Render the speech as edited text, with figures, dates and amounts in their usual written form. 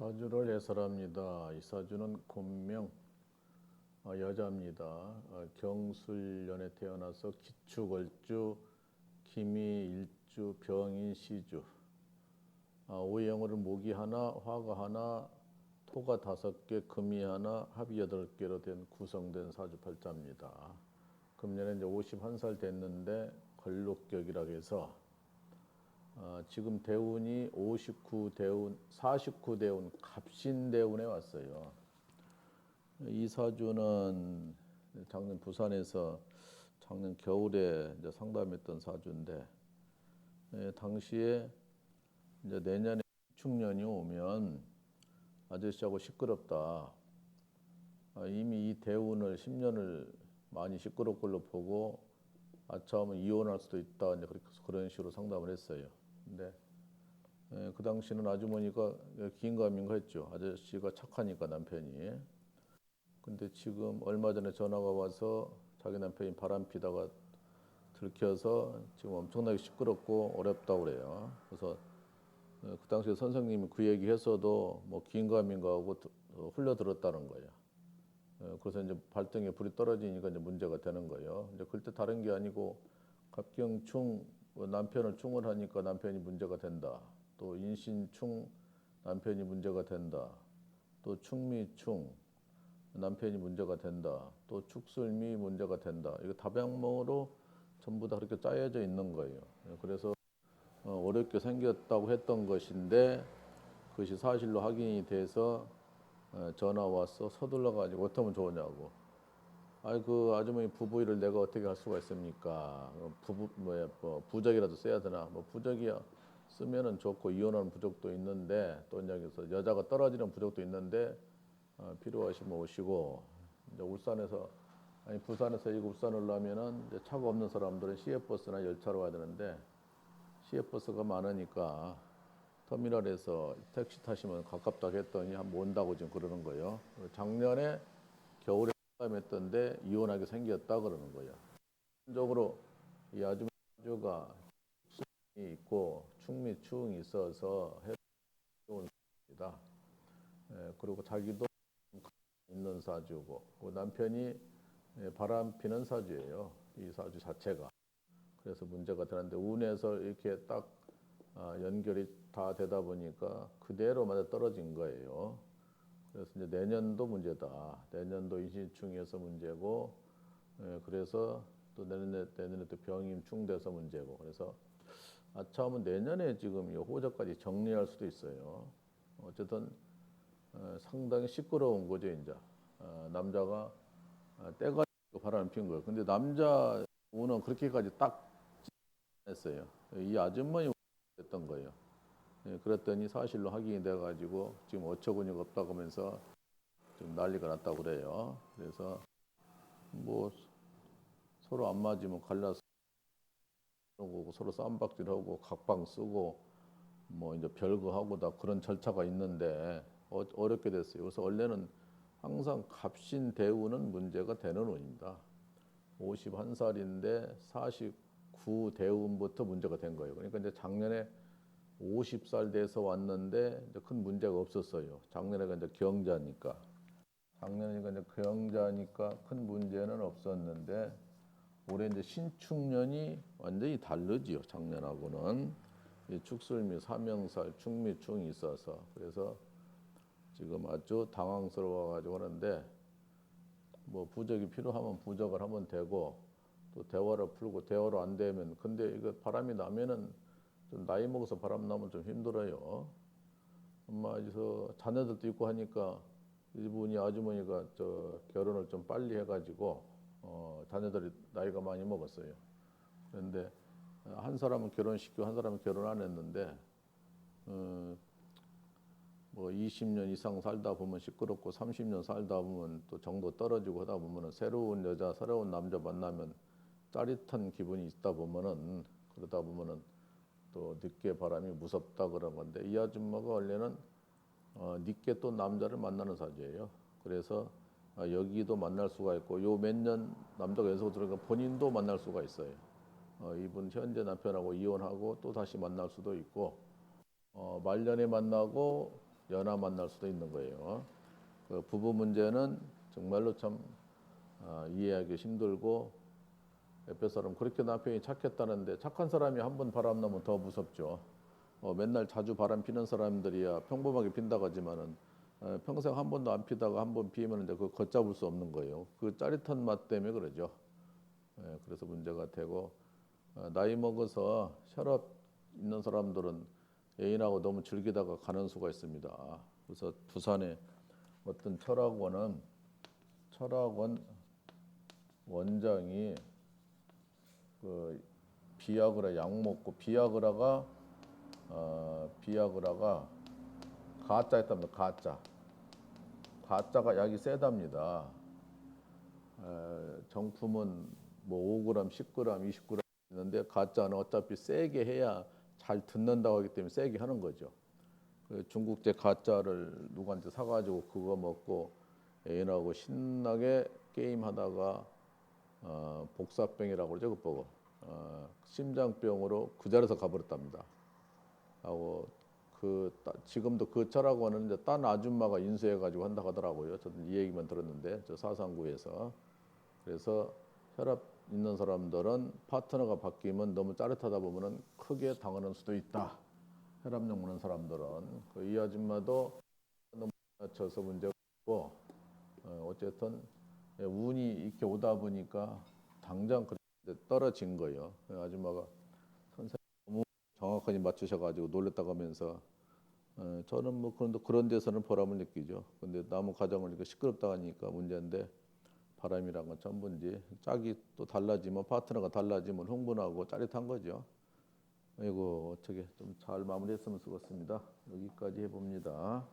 사주를 해설합니다. 이 사주는 곤명 여자입니다. 경술년에 태어나서 기축월주, 기미 일주, 병인 시주. 오행으로 목이 하나, 화가 하나, 토가 5개, 금이 하나, 합이 8개로 된 구성된 사주팔자입니다. 금년에 이제 51살 됐는데 걸록격이라고 해서 지금 대운이 59대운, 49대운 갑신대운에 왔어요. 이 사주는 작년 부산에서 작년 겨울에 이제 상담했던 사주인데, 당시에 이제 내년에 축년이 오면 아저씨하고 시끄럽다. 이미 이 대운을 10년을 많이 시끄러울 걸로 보고 아차하면 이혼할 수도 있다. 이제 그런 식으로 상담을 했어요. 근데 그 당시는 아주머니가 긴가민가 했죠. 아저씨가 착하니까 남편이. 근데 지금 얼마 전에 전화가 와서 자기 남편이 바람 피다가 들켜서 지금 엄청나게 시끄럽고 어렵다고 그래요. 그래서 그 당시에 선생님이 그 얘기 했어도 뭐 긴가민가하고 흘려들었다는 거예요. 그래서 이제 발등에 불이 떨어지니까 이제 문제가 되는 거예요. 이제 그때 다른 게 아니고 갑경충 남편을 충을 하니까 남편이 문제가 된다. 또 인신충 남편이 문제가 된다. 또 충미충 남편이 문제가 된다. 또 축술미 문제가 된다. 이거 다방면으로 전부 다 그렇게 짜여져 있는 거예요. 그래서 어렵게 생겼다고 했던 것인데 그것이 사실로 확인이 돼서 전화 와서 서둘러 가지고 어떻게 하면 좋으냐고. 그 아주머니 부부일을 내가 어떻게 할 수가 있습니까? 부적이라도 써야 되나? 뭐 부적이야 쓰면은 좋고 이혼하는 부적도 있는데 또 여기서 여자가 떨어지는 부적도 있는데 필요하시면 오시고. 이제 부산에서 이거 울산을 오려면은 이제 차가 없는 사람들은 시외버스나 열차로 와야 되는데 시외버스가 많으니까 터미널에서 택시 타시면 가깝다고 했더니 한번 온다고 지금 그러는 거예요. 작년에 겨울에 상담했던데 이혼하게 생겼다 그러는 거예요. 전적으로 이 아주가 수이 있고 충미충이 있어서 해온 사주입니다. 그리고 자기도 있는 사주고 남편이 바람 피는 사주예요. 이 사주 자체가. 그래서 문제가 되는데 운에서 이렇게 딱 연결이 다 되다 보니까 그대로 맞아 떨어진 거예요. 그래서 이제 내년도 문제다. 내년도 인신충에서 문제고, 그래서 또 내년에 또 병임충 돼서 문제고. 그래서 아차하면 내년에 지금 이 호적까지 정리할 수도 있어요. 어쨌든 상당히 시끄러운 거죠 이제. 남자가 때가 바람을 핀 거예요. 근데 남자 운은 그렇게까지 딱 했어요. 이 아줌마이 했던 거예요. 그랬더니 사실로 확인이 돼가지고 지금 어처구니가 없다고 하면서 좀 난리가 났다고 그래요. 그래서 뭐 서로 안 맞으면 갈라서 서로 쌈박질하고 각방 쓰고 뭐 이제 별거하고 다 그런 절차가 있는데 어렵게 됐어요. 그래서 원래는 항상 갑신 대운은 문제가 되는 운입니다. 51살인데 49 대운부터 문제가 된 거예요. 그러니까 이제 작년에 50살 돼서 왔는데 이제 큰 문제가 없었어요. 작년에가 이제 경자니까. 작년이니까 이제 경자니까 큰 문제는 없었는데 올해 이제 신축년이 완전히 다르지요. 작년하고는 축술미, 사명살, 충미충이 있어서 그래서 지금 아주 당황스러워가지고 하는데 뭐 부적이 필요하면 부적을 하면 되고 또 대화를 풀고 대화로 안 되면 근데 이거 바람이 나면은 좀 나이 먹어서 바람 나면 좀 힘들어요. 엄마에서 자녀들도 있고 하니까 이분이 아주머니가 결혼을 좀 빨리 해가지고 자녀들이 나이가 많이 먹었어요. 그런데 한 사람은 결혼시키고 한 사람은 결혼 안 했는데 뭐 20년 이상 살다 보면 시끄럽고 30년 살다 보면 또 정도 떨어지고 하다 보면은 새로운 여자, 새로운 남자 만나면 짜릿한 기분이 있다 보면은 그러다 보면은 또 늦게 바람이 무섭다 그런 건데 이 아줌마가 원래는 늦게 또 남자를 만나는 사주예요. 그래서 여기도 만날 수가 있고 요 몇 년 남자가 연속 들어가 본인도 만날 수가 있어요. 이분 현재 남편하고 이혼하고 또 다시 만날 수도 있고 말년에 만나고 연하 만날 수도 있는 거예요. 그 부부 문제는 정말로 참 이해하기 힘들고 옆에 사람 그렇게 남편이 착했다는데 착한 사람이 한 번 바람 나면 더 무섭죠. 맨날 자주 바람 피는 사람들이야 평범하게 핀다고 하지만은 평생 한 번도 안 피다가 한 번 피면 이제 그거 걷잡을 수 없는 거예요. 그 짜릿한 맛 때문에 그러죠. 그래서 문제가 되고 나이 먹어서 혈압 있는 사람들은 애인하고 너무 즐기다가 가는 수가 있습니다. 그래서 부산에 어떤 철학원 원장이 그 비아그라 약 먹고 비아그라가 가짜였답니다. 가짜가 약이 세답니다. 정품은 뭐 5g, 10g, 20g 있는데 가짜는 어차피 세게 해야 잘 듣는다고 하기 때문에 세게 하는 거죠. 그 중국제 가짜를 누구한테 사가지고 그거 먹고 애인하고 신나게 게임하다가 복사병이라고 그러죠. 그거 심장병으로 그 자리에서 가버렸답니다. 하고 지금도 그 철학원은 이제 딴 아줌마가 인수해가지고 한다고 하더라고요. 저도 이 얘기만 들었는데 저 사상구에서. 그래서 혈압 있는 사람들은 파트너가 바뀌면 너무 짜릿하다 보면은 크게 당하는 수도 있다. 혈압약 먹는 사람들은 이 아줌마도 너무 지쳐서 문제가 없고 어쨌든 운이 이렇게 오다 보니까 당장 떨어진 거예요. 아줌마가 선생님 너무 정확하게 맞추셔가지고 놀랬다고 하면서 저는 뭐 그런 데서는 보람을 느끼죠. 근데 남의 가정을 이렇게 시끄럽다 하니까 문제인데 바람이란 건 전부인지 짝이 또 달라지면 파트너가 달라지면 흥분하고 짜릿한 거죠. 아이고 어떻게 좀 잘 마무리했으면 좋겠습니다. 여기까지 해봅니다.